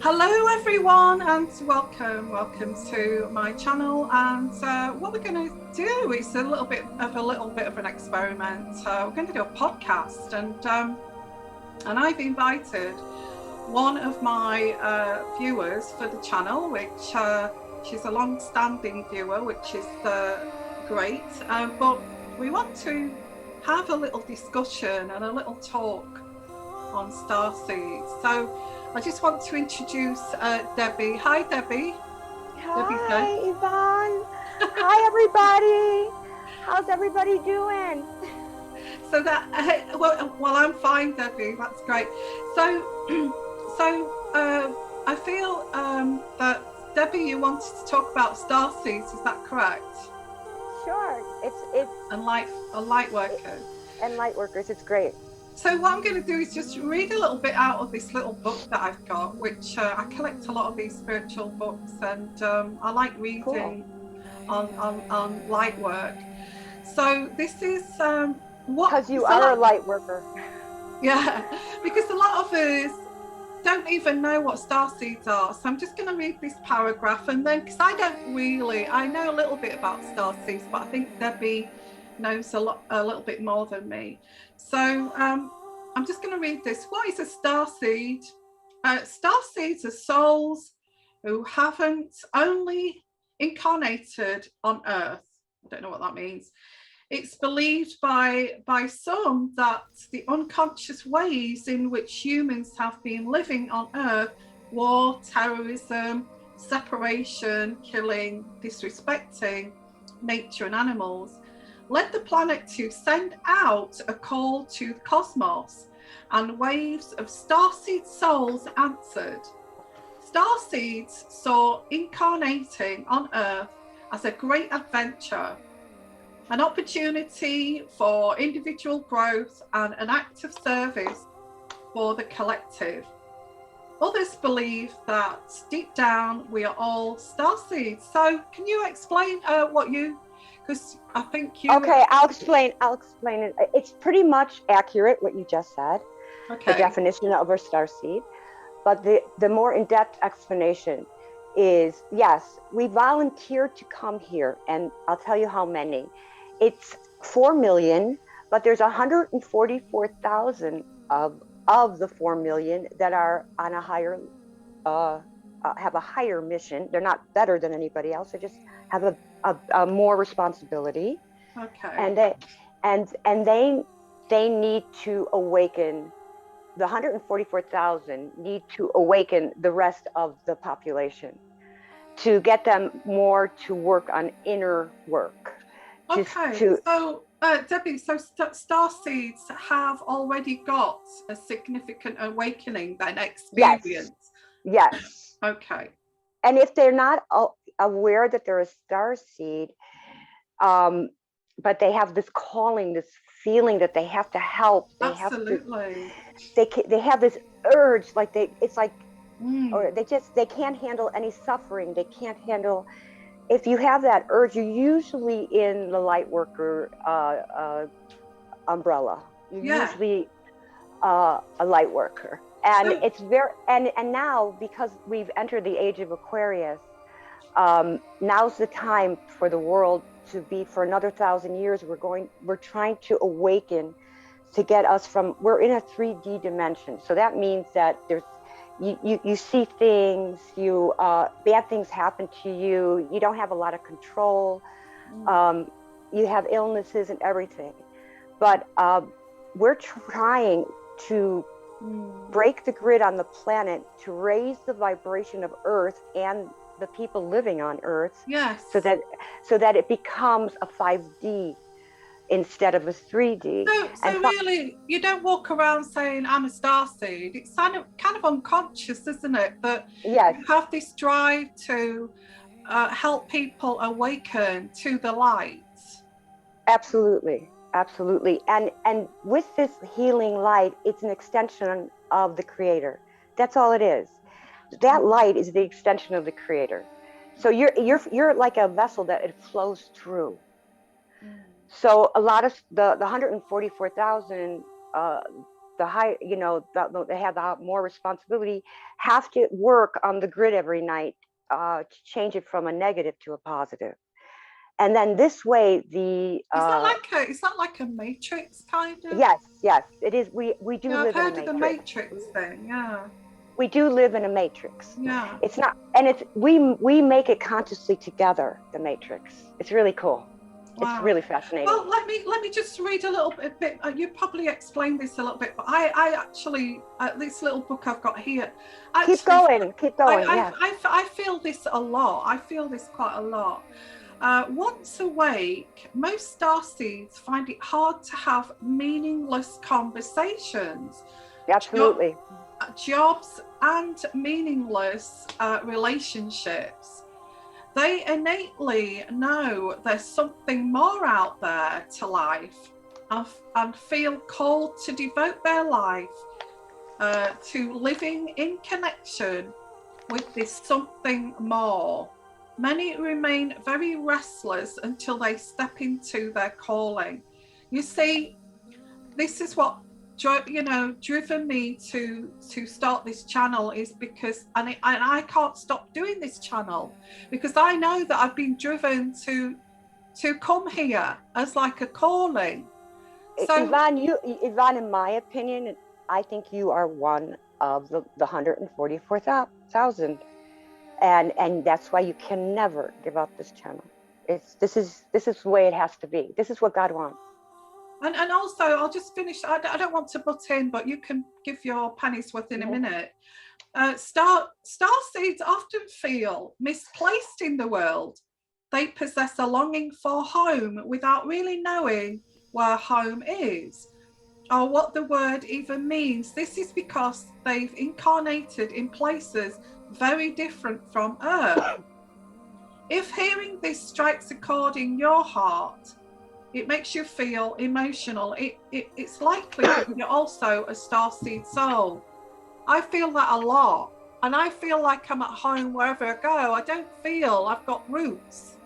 Hello everyone and welcome to my channel. And what we're going to do is a little bit of an experiment. We're going to do a podcast, and I've invited one of my viewers for the channel, which she's a long-standing viewer, which is great. But we want to have a little discussion and a little talk on Starseeds. So I just want to introduce Debbie. Hi, Debbie. Hi, Yvonne. Hi, everybody. How's everybody doing? So that well, I'm fine, Debbie. That's great. So I feel that Debbie, you wanted to talk about Starseeds. Is that correct? Sure. It's and light workers. And light workers. It's great. So what I'm going to do is just read a little bit out of this little book that I've got, which I collect a lot of these spiritual books, and I like reading on light work. So this is what... Because you are a light worker. Yeah, because a lot of us don't even know what starseeds are. So I'm just going to read this paragraph, and then, because I know a little bit about starseeds, but I think Debbie knows a little bit more than me. So I'm just going to read this. What is a starseed? Starseeds are souls who haven't only incarnated on Earth. I don't know what that means. It's believed by some that the unconscious ways in which humans have been living on Earth, war, terrorism, separation, killing, disrespecting nature and animals, led the planet to send out a call to the cosmos, and waves of starseed souls answered. Starseeds saw incarnating on Earth as a great adventure, an opportunity for individual growth and an act of service for the collective. Others believe that deep down we are all starseeds. So can you explain what you... Because I think you... Okay, I'll explain it. It's pretty much accurate what you just said. Okay. The definition of a starseed. But the more in-depth explanation is, yes, we volunteered to come here, and I'll tell you how many. It's 4 million, but there's 144,000 of the 4 million that are on a higher have a higher mission. They're not better than anybody else. They just have a more responsibility. Okay. And they need to awaken. The 144,000 need to awaken the rest of the population to get them more to work on inner work. Okay. So Debbie, so starseeds have already got a significant awakening then experience. Yes. Okay. And if they're not aware that they're a starseed, but they have this calling, this feeling that they have to help. Absolutely. They have this urge, like or they can't handle any suffering. They can't handle. If you have that urge, you're usually in the light worker umbrella. You're usually a light worker. And it's very, and now, because we've entered the age of Aquarius, now's the time for the world to be, for another 1,000 years, we're trying to awaken to get us from, we're in a 3D dimension. So that means that you see things, bad things happen to you, you don't have a lot of control, you have illnesses and everything. But we're trying to break the grid on the planet to raise the vibration of Earth and the people living on Earth. Yes. So that it becomes a 5D instead of a 3D. So really, you don't walk around saying I'm a starseed. It's kind of unconscious, isn't it? That yes, you have this drive to help people awaken to the light. Absolutely. Absolutely. And with this healing light, it's an extension of the Creator. That's all it is. That light is the extension of the Creator. So you're like a vessel that it flows through. So a lot of the 144,000 the high, you know, they have the more responsibility, have to work on the grid every night to change it from a negative to a positive. And then this way, is that like a matrix kind of? yes, it is. We do I've live in a heard of matrix. the matrix thing. Yeah. We do live in a matrix. Yeah. It's not, and it's we make it consciously together. The matrix. It's really cool. Wow. It's really fascinating. Well, let me just read a little bit. You probably explained this a little bit, but I actually this little book I've got here. Actually, keep going. I feel this a lot. I feel this quite a lot. Once awake, most starseeds find it hard to have meaningless conversations. Absolutely. Jobs and meaningless relationships. They innately know there's something more out there to life and feel called to devote their life to living in connection with this something more. Many remain very restless until they step into their calling. You see, this is what driven me to start this channel, is because and I can't stop doing this channel because I know that I've been driven to come here as like a calling. So Yvonne, in my opinion, I think you are one of the 144,000, and that's why you can never give up this channel. This is the way it has to be. This is what God wants. And also, I'll just finish. I don't want to butt in, but you can give your pennies worth in a minute. Starseeds often feel misplaced in the world. They possess a longing for home without really knowing where home is or what the word even means. This is because they've incarnated in places very different from Earth. If hearing this strikes a chord in your heart, it makes you feel emotional. It's likely that you're also a starseed soul. I feel that a lot. And I feel like I'm at home wherever I go. I don't feel I've got roots.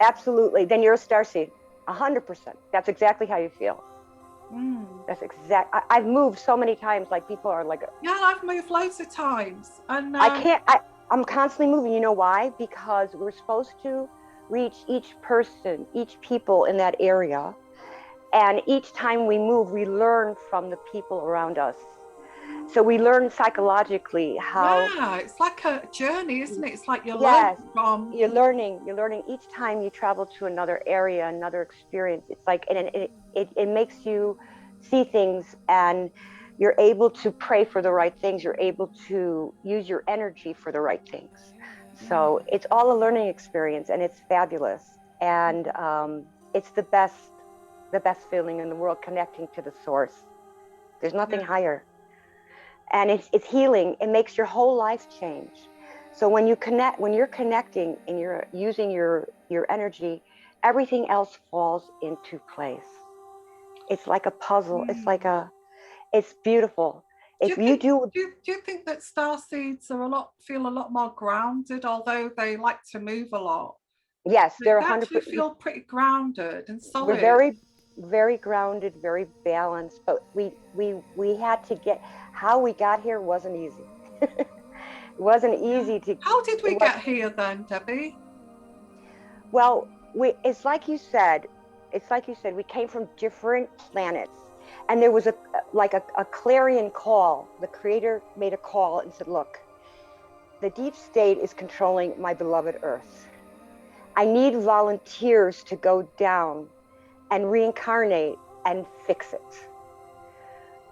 Absolutely. Then you're a starseed. 100%. That's exactly how you feel. That's exact. I've moved so many times. Like people are like, yeah, I've moved loads of times. And I'm constantly moving. You know why? Because we're supposed to reach each person, each people in that area. And each time we move, we learn from the people around us. So we learn psychologically how. Yeah, it's like a journey, isn't it? It's like you're learning each time you travel to another area, another experience. It's like, and it makes you see things, and you're able to pray for the right things. You're able to use your energy for the right things. So it's all a learning experience, and it's fabulous. And it's the best feeling in the world, connecting to the source. There's nothing higher. And it's healing. It makes your whole life change. So when you're connecting and you're using your energy, everything else falls into place. It's like a puzzle. It's beautiful. Do you think that starseeds feel a lot more grounded, although they like to move a lot? Yes, they're 100%. They actually feel pretty grounded and solid. We're very, very grounded, very balanced. But we had to get. How we got here wasn't easy. It wasn't easy to. How did we get here then, Debbie? Well, it's like you said. We came from different planets, and there was a clarion call. The Creator made a call and said, "Look, the deep state is controlling my beloved Earth. I need volunteers to go down and reincarnate and fix it."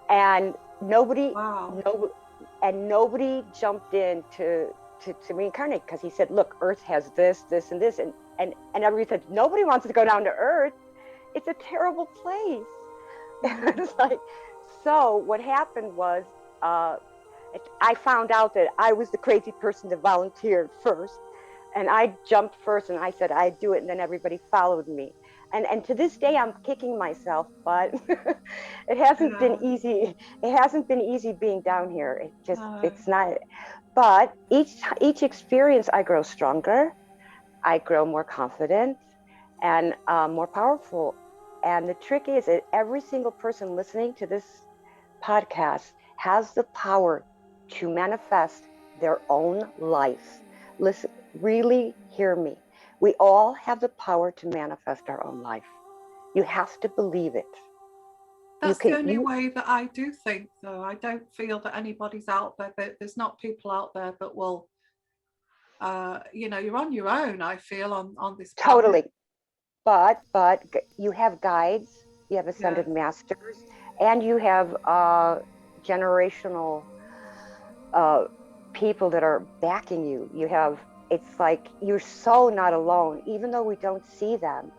And nobody jumped in to reincarnate, because he said, "Look, Earth has this, and this," and everybody said, "Nobody wants to go down to Earth. It's a terrible place." It's like, so what happened was, I found out that I was the crazy person that volunteered first, and I jumped first, and I said I'd do it, and then everybody followed me. And to this day, I'm kicking myself, but it hasn't been easy. It hasn't been easy being down here. It's not. But each experience, I grow stronger. I grow more confident and more powerful. And the trick is that every single person listening to this podcast has the power to manifest their own life. Listen, really hear me. We all have the power to manifest our own life. You have to believe it. That's the only way that I do think, though. I don't feel that anybody's out there, that there's not people out there that will, you're on your own, I feel, on this planet. Totally. But you have guides, you have ascended masters, and you have generational people that are backing you. It's like you're so not alone, even though we don't see them.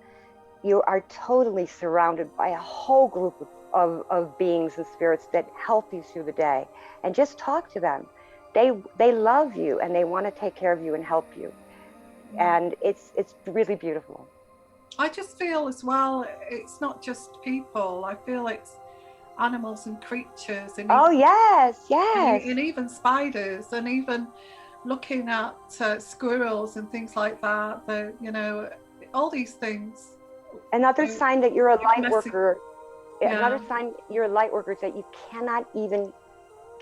You are totally surrounded by a whole group of beings and spirits that help you through the day. And just talk to them. They love you and they want to take care of you and help you. And it's really beautiful. I just feel as well, it's not just people. I feel it's animals and creatures. And yes. And even spiders, and even looking at squirrels and things like that. All these things. Another sign that you're a light worker. Another sign you're a light worker is that you cannot even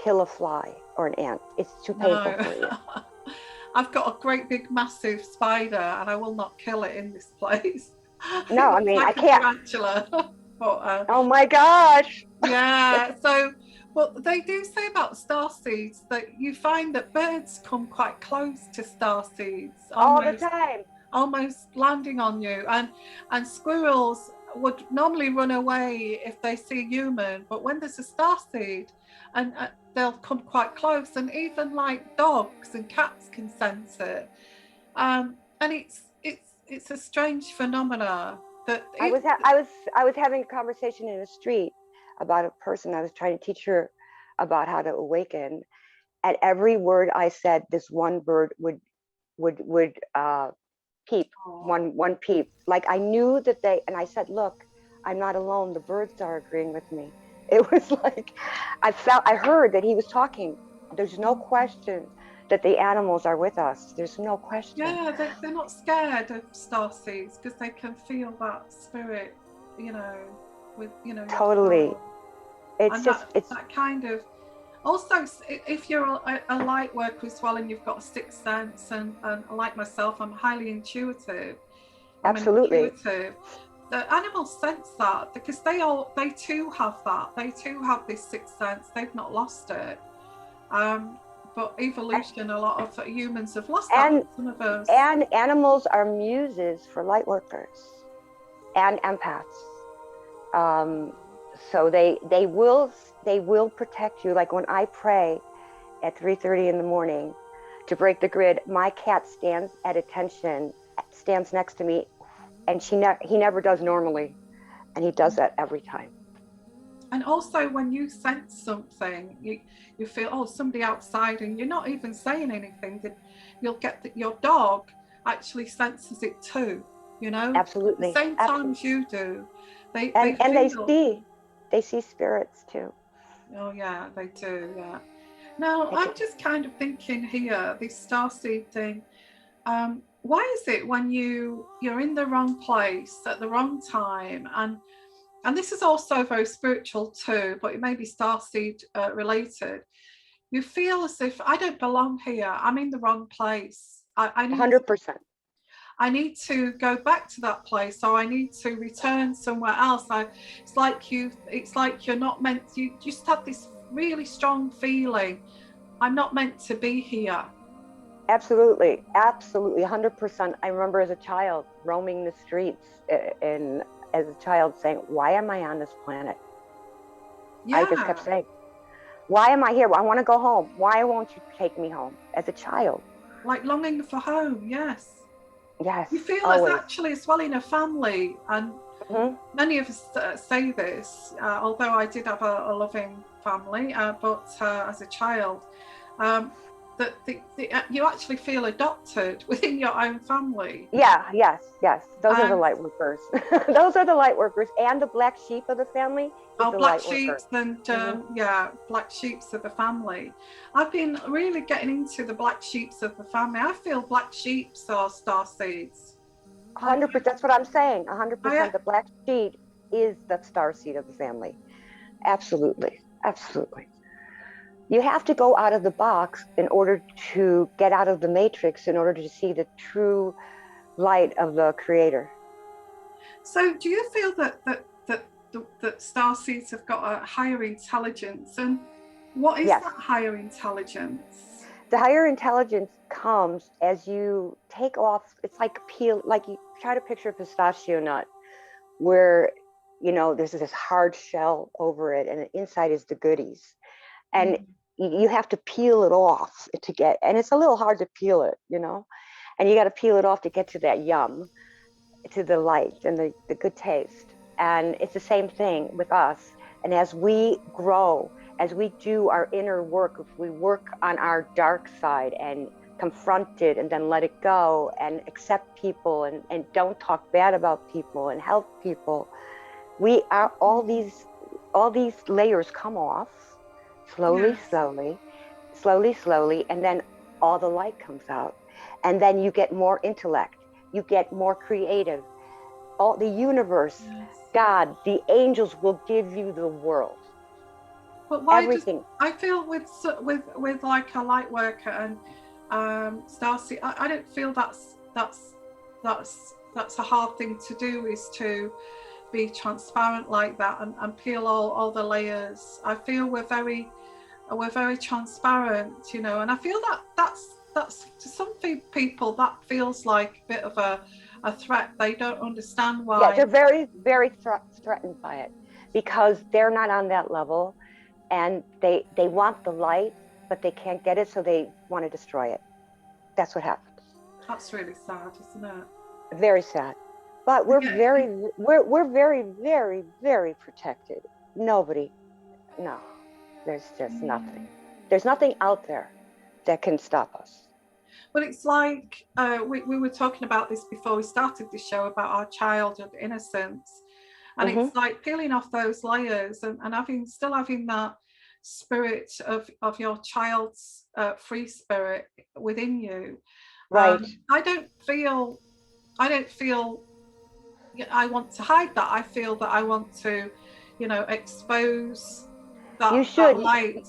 kill a fly or an ant. It's too painful for you. I've got a great big massive spider and I will not kill it in this place. No, I mean, I can't. Tarantula. But, oh my gosh. Yeah. So, but they do say about starseeds that you find that birds come quite close to starseeds. All the time. Almost landing on you. And squirrels would normally run away if they see a human, but when there's a starseed, and they'll come quite close, and even like dogs and cats can sense it. And it's a strange phenomena that I was having a conversation in the street about a person. I was trying to teach her about how to awaken. At every word I said, this one bird would peep. One peep. Like I knew that and I said, look, I'm not alone. The birds are agreeing with me. It was like I heard that he was talking. There's no question that the animals are with us. There's no question. Yeah, they're not scared of starseeds because they can feel that spirit, Totally. It's that kind of. Also, if you're a light worker as well and you've got a sixth sense, and like myself, I'm highly intuitive. Absolutely. The animals sense that because they too have that. They too have this sixth sense. They've not lost it. But evolution, a lot of humans have lost that. Some of us. And animals are muses for light workers and empaths. So they will protect you. Like when I pray at 3:30 in the morning to break the grid, my cat stands at attention, stands next to me, and he never does normally, and he does that every time. And also when you sense something, you feel, somebody outside, and you're not even saying anything, that you'll get that your dog actually senses it too, Absolutely. At the same time as you do. They see spirits too. Oh yeah, they do, yeah. Now I'm just kind of thinking here, this starseed thing, why is it when you're in the wrong place at the wrong time, and this is also very spiritual too, but it may be starseed related, you feel as if I don't belong here, I'm in the wrong place. I need 100%. I need to go back to that place, or I need to return somewhere else. It's like you're not meant. You just have this really strong feeling. I'm not meant to be here. Absolutely, 100%. I remember as a child roaming the streets, and as a child saying, "Why am I on this planet?" Yeah. I just kept saying, "Why am I here? I want to go home. Why won't you take me home?" As a child, like longing for home. Yes. Yes. You feel as actually as well in a family, and many of us say this, although I did have a loving family, but as a child, that you actually feel adopted within your own family. Yeah, yes. Those are the light workers. Those are the light workers, and the black sheep of the family. Black sheeps and black sheeps of the family. I've been really getting into the black sheeps of the family. I feel black sheeps are starseeds. 100%. That's what I'm saying. 100%. The black sheep is the starseed of the family. Absolutely. Absolutely. You have to go out of the box in order to get out of the matrix, in order to see the true light of the creator. So do you feel that starseeds have got a higher intelligence, and what is Yes. that higher intelligence? The higher intelligence comes as you take off. It's like like you try to picture a pistachio nut where, there's this hard shell over it and inside is the goodies. And you have to peel it off to get, and it's a little hard to peel it, and you got to peel it off to get to that yum, to the light and the good taste. And it's the same thing with us. And as we grow, as we do our inner work, if we work on our dark side and confront it and then let it go and accept people and don't talk bad about people and help people, we are all these layers come off slowly, Yes. slowly, and then all the light comes out. And then you get more intellect, you get more creative. All the universe, Yes. God, the angels will give you the world. But why Everything. I feel with like a light worker and Starseed, I don't feel that's a hard thing to do, is to be transparent like that and peel all the layers. I feel we're very transparent, and I feel that's to some people that feels like a bit of a threat. They don't understand why. Yeah, they're very, very threatened by it because they're not on that level, and they want the light, but they can't get it, so they want to destroy it. That's what happens. That's really sad, isn't it? Very sad. But we're very, very, very protected. Nobody, no, there's just nothing. There's nothing out there that can stop us. Well, it's like we were talking about this before we started the show about our childhood innocence, and it's like peeling off those layers and still having that spirit of your child's free spirit within you. Right. I don't feel I want to hide that. I feel that I want to, expose that light,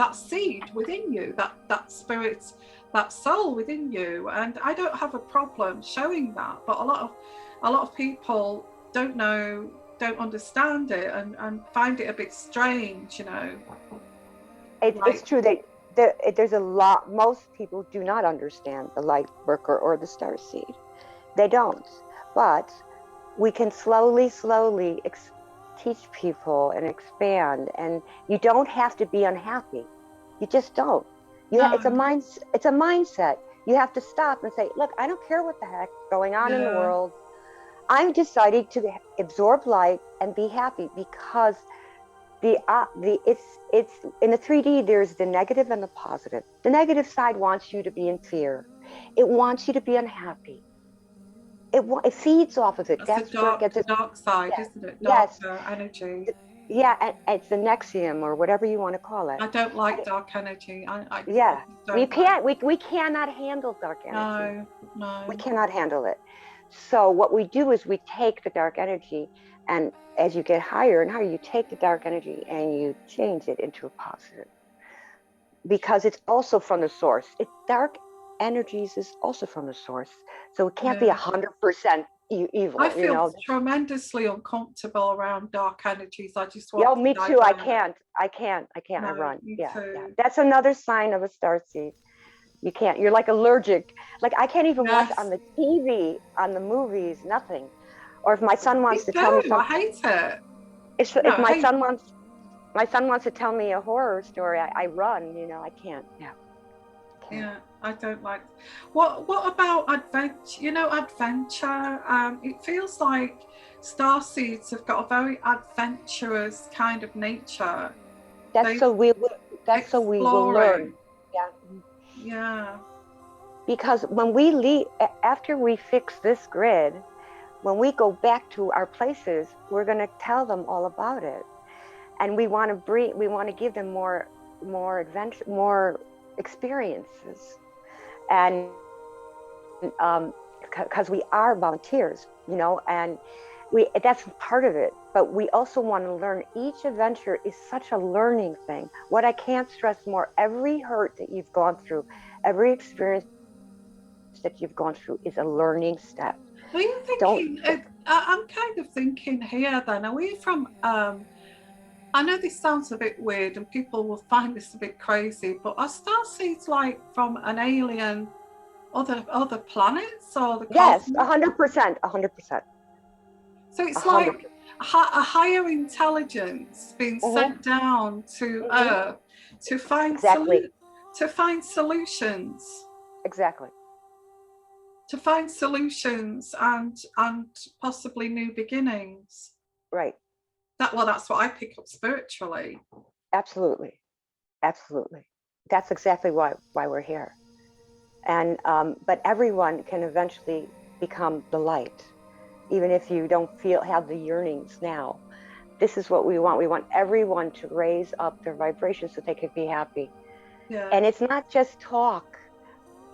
that seed within you, that spirit, that soul within you. And I don't have a problem showing that, but a lot of people don't understand it and find it a bit strange, It's true that there's a lot. Most people do not understand the light worker or the starseed. They don't. But we can slowly teach people and expand. And you don't have to be unhappy. You just don't. It's a mindset. You have to stop and say, look, I don't care what the heck's going on in the world. I'm deciding to absorb light and be happy, because it's in the 3D, there's the negative and the positive. The negative side wants you to be in fear. It wants you to be unhappy. It feeds off of it. That's where it gets the dark side, isn't it? Darker energy. Yeah, and it's the NXIVM or whatever you want to call it. I don't like dark energy. We cannot handle dark energy. No. We cannot handle it. So what we do is we take the dark energy, and as you get higher and higher, you take the dark energy and you change it into a positive, because it's also from the source. Dark energies is also from the source, so it can't be 100% evil. I feel tremendously uncomfortable around dark energies. I just want. Me too. I can't. No, I run. Yeah. That's another sign of a starseed. You can't. You're like allergic. Like I can't even watch on the TV, on the movies, nothing. Or if my son wants to tell me something, I hate it. If my son wants to tell me a horror story, I run. I can't. Yeah, I don't like. What about adventure? Adventure. It feels like starseeds have got a very adventurous kind of nature. So we will learn. Yeah. Yeah. Because when we leave, after we fix this grid, when we go back to our places, we're going to tell them all about it, and we want to give them more adventure, more experiences, and because we are volunteers, and that's part of it, but we also want to learn. Each adventure is such a learning thing. What I can't stress more, every hurt that you've gone through, every experience that you've gone through is a learning step. Are you thinking, I'm kind of thinking here then, are we from, I know this sounds a bit weird and people will find this a bit crazy, but are starseeds like from an alien, other planets or the Yes, cosmos? 100%, 100%. So it's 100%. like a higher intelligence being sent down to Earth to find Exactly. to find solutions. Exactly. To find solutions and possibly new beginnings. Right. That's what I pick up spiritually. Absolutely. Absolutely. That's exactly why we're here. And but everyone can eventually become the light, even if you don't have the yearnings now. This is what we want. We want everyone to raise up their vibration so they can be happy. Yeah. And it's not just talk.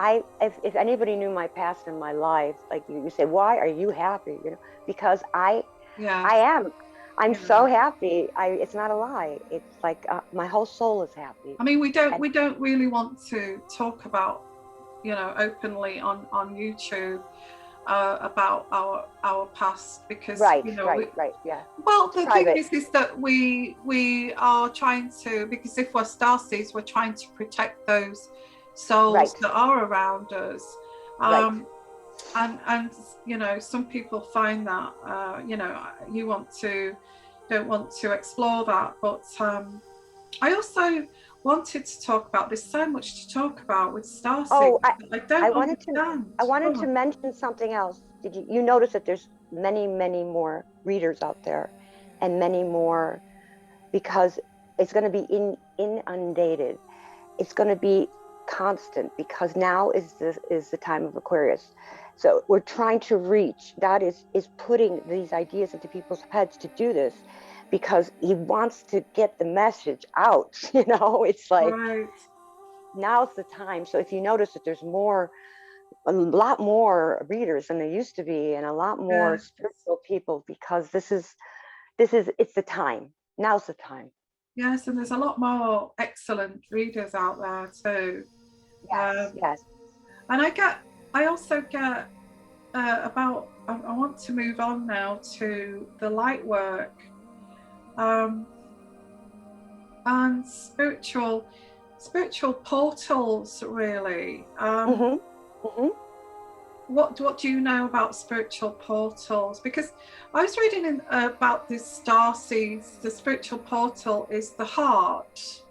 If anybody knew my past and my life, like you say, why are you happy? Because I am. I'm so happy. It's not a lie. It's like my whole soul is happy. I mean, we don't really want to talk about, openly on YouTube about our past because right. Yeah. Well, the thing is that we are trying to, because if we're starseeds, we're trying to protect those souls that are around us. And some people find that you don't want to explore that, but I also wanted to talk about, there's so much to talk about with starseeds. I wanted to mention something else. Did you notice that there's many more readers out there, and many more, because it's going to be inundated. It's going to be constant, because now is the time of Aquarius. So we're trying to reach. God is putting these ideas into people's heads to do this, because he wants to get the message out. It's like now's the time. So if you notice that there's a lot more readers than there used to be, and a lot more spiritual people, because it's the time. Now's the time. Yes, and there's a lot more excellent readers out there too. Yes. And I also get about, I want to move on now to the light work and spiritual portals, really. What do you know about spiritual portals? Because I was reading about this starseeds. The spiritual portal is the heart.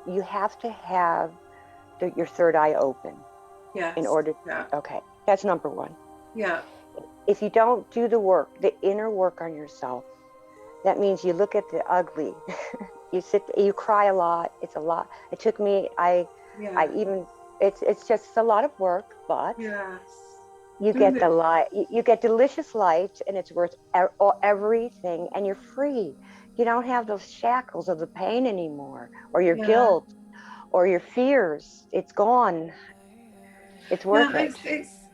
You have to have your third eye open. Yes. In order. Yeah. Okay. That's number one. Yeah. If you don't do the work, the inner work on yourself, that means you look at the ugly. You cry a lot. It's a lot. It took me, it's just a lot of work, but you get the light, you get delicious light, and it's worth everything, and you're free. You don't have those shackles of the pain anymore, or your guilt, or your fears. It's gone. It's worth it.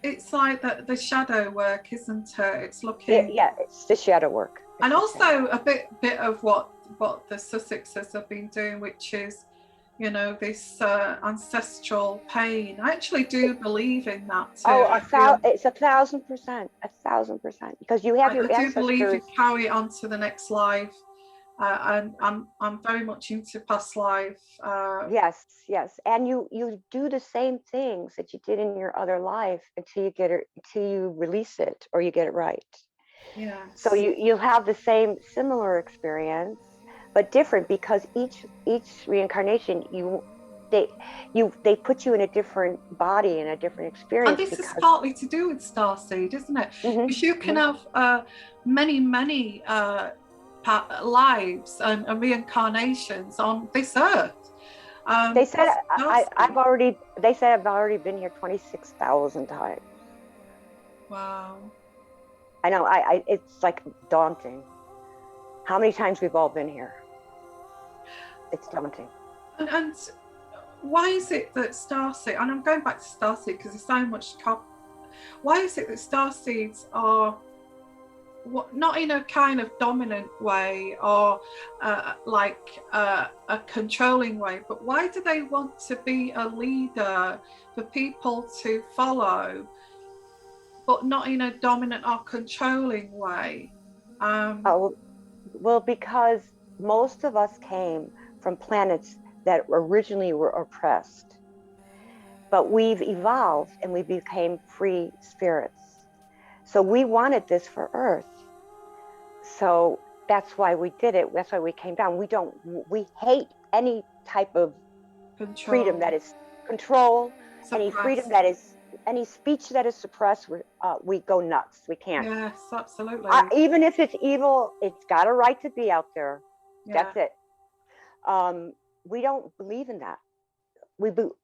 It's like the shadow work, isn't it? It's looking. Yeah, it's the shadow work. And also a bit of what the Sussexes have been doing, which is, this ancestral pain. I actually do believe in that too. It's 1,000%, 1,000%, because you have your ancestors. I do believe you carry it on to the next life. And I'm very much into past life. Yes, and you do the same things that you did in your other life until you release it, or you get it right. Yeah. So you'll have the similar experience, but different, because each reincarnation they put you in a different body, in a different experience. And this is partly to do with starseed, isn't it? Because you can have many lives and reincarnations on this earth. They said I've already been here 26,000 times. Wow. I know. It's like daunting. How many times we've all been here? It's daunting. And why is it that starseed, and I'm going back to starseed because there's so much why is it that starseeds are not in a kind of dominant way or like a controlling way, but why do they want to be a leader for people to follow, but not in a dominant or controlling way? Well, because most of us came from planets that originally were oppressed, but we've evolved and we became free spirits. So we wanted this for Earth. So that's why we did it. That's why we came down. We hate any type of freedom that is control, any freedom that is, any speech that is suppressed, we go nuts. We can't. Yes, absolutely. Even if it's evil, it's got a right to be out there. Yeah. That's it. We don't believe in that.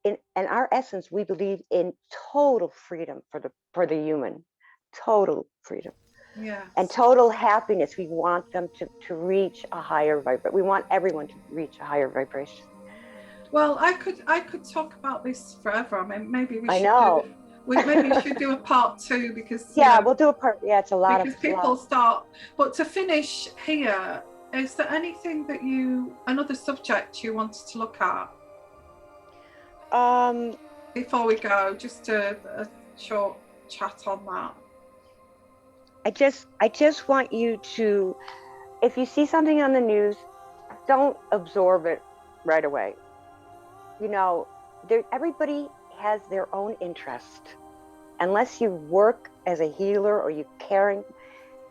In our essence, we believe in total freedom for the human, total freedom. Yeah. And total happiness. We want them to reach a higher vibration. We want everyone to reach a higher vibration. Well, I could talk about this forever. I mean, maybe we should. I know. Maybe we should do a part 2 because. Yeah, we'll do a part. Yeah, it's a lot because people start. But to finish here, is there anything that another subject you wanted to look at? Before we go, just a short chat on that. I just want you to, if you see something on the news, don't absorb it right away. You know, everybody has their own interest. Unless you work as a healer or you caring,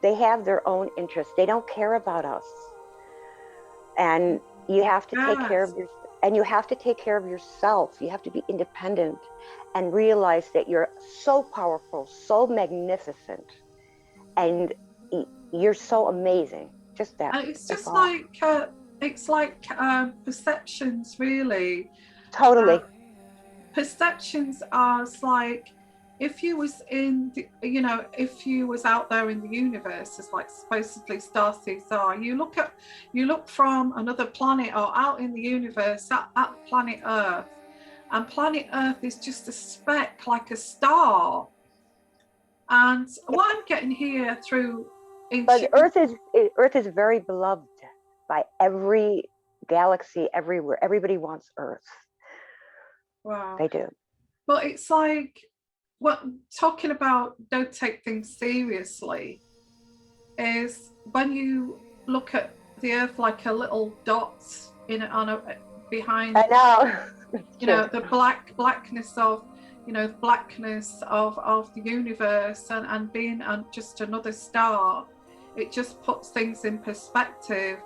they have their own interest. They don't care about us. And you have to take care of you have to take care of yourself. You have to be independent and realize that you're so powerful, so magnificent, and you're so amazing. Just that. And it's just like perceptions, really. Totally. Perceptions are like, if you was if you was out there in the universe, as like supposedly starseeds are, you look from another planet or out in the universe at planet Earth, and planet Earth is just a speck, like a star. And what I'm getting here through, but Earth is very beloved by every galaxy, everywhere. Everybody wants Earth. Wow. They do. But it's like, talking about don't take things seriously is when you look at the Earth like a little dot behind. I know. The blackness of the universe and being just another star. It just puts things in perspective.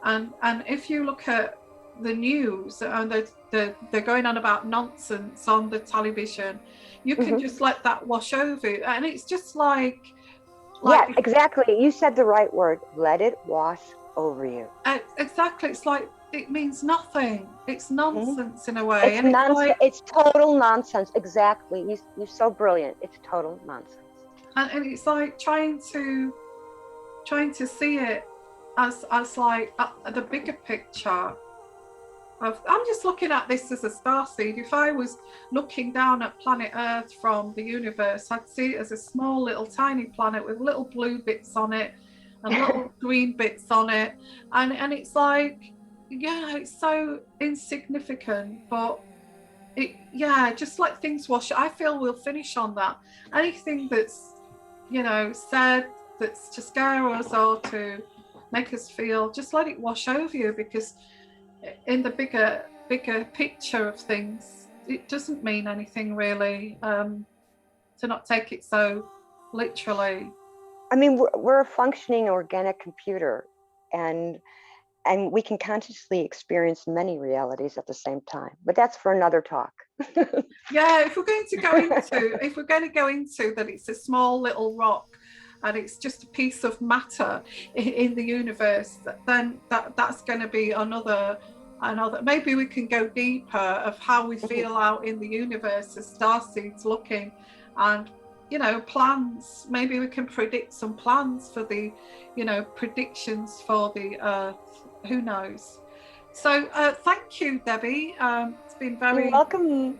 And if you look at the news and they're going on about nonsense on the television, you can just let that wash over you. And it's just like yeah, exactly. You said the right word. Let it wash over you. Exactly. It's like, it means nothing. It's nonsense in a way. It's nonsense. It's total nonsense. Exactly. You're so brilliant. It's total nonsense. And it's like trying to see it as like the bigger picture. I'm just looking at this as a starseed. If I was looking down at planet Earth from the universe, I'd see it as a small little tiny planet with little blue bits on it and little green bits on it. And it's like, yeah, it's so insignificant, but just let things wash. I feel we'll finish on that. Anything that's, said that's to scare us or to make us feel, just let it wash over you, because in the bigger picture of things, it doesn't mean anything really, to not take it so literally. I mean, we're a functioning organic computer, and we can consciously experience many realities at the same time, but that's for another talk. Yeah, if we're going to go into that it's a small little rock and it's just a piece of matter in the universe, then that's going to be another. Maybe we can go deeper of how we feel out in the universe as starseeds looking, and plans. Maybe we can predict some plans for the predictions for the Earth. Who knows? So thank you, Debbie. It's been You're very, welcome,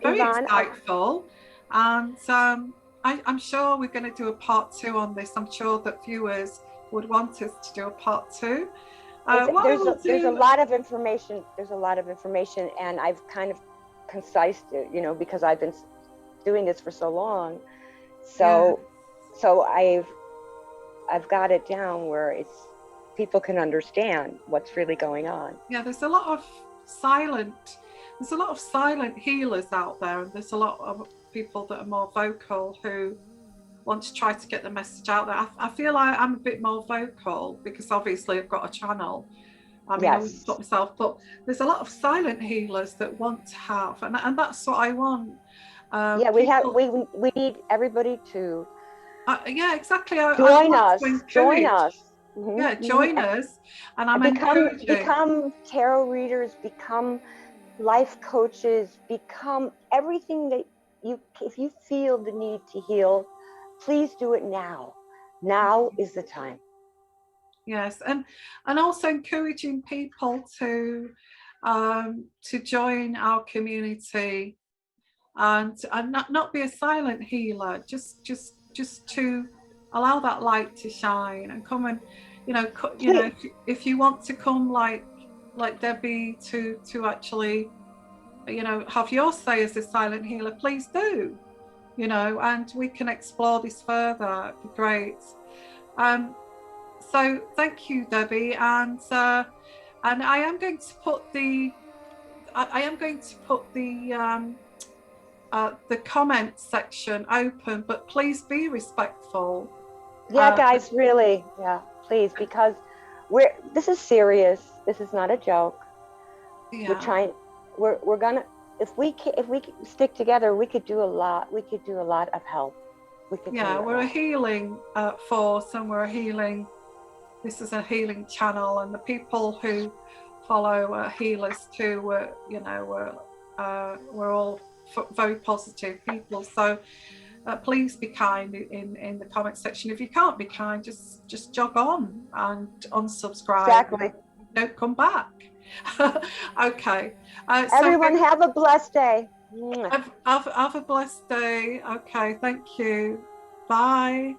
very Yvonne. insightful. And I'm sure we're going to do a part 2 on this. I'm sure that viewers would want us to do a part 2. There's a lot of information. There's a lot of information, and I've kind of concised it, you know, because I've been doing this for so long. So I've got it down where people can understand what's really going on. Yeah, there's a lot of silent healers out there, and there's a lot of people that are more vocal who want to try to get the message out there. I feel like I'm a bit more vocal because obviously I've got a channel. I mean, yes. I wouldn't stop myself, but there's a lot of silent healers that want to have, and that's what I want. We need everybody to. Yeah, exactly. Join us. Mm-hmm. Yeah, join us, and I'm become tarot readers, become life coaches, become everything that if you feel the need to heal, please do it now. Now is the time. Yes, and also encouraging people to join our community and not be a silent healer, just to allow that light to shine and come and if you want to come like Debbie to actually have your say as a silent healer, please do, and we can explore this further. It'd be great. So thank you, Debbie, and I am going to put the the comment section open, but please be respectful. Yeah, guys, really, yeah, please, because this is serious. This is not a joke. Yeah. We're gonna, if we stick together, we could do a lot. We could do a lot of help. We're a healing force, and we're a healing. This is a healing channel, and the people who follow healers too, we're all very positive people. So please be kind in the comment section. If you can't be kind, just jog on and unsubscribe. Exactly. Don't come back. Okay. Everyone have a blessed day. Have a blessed day. Okay. Thank you. Bye.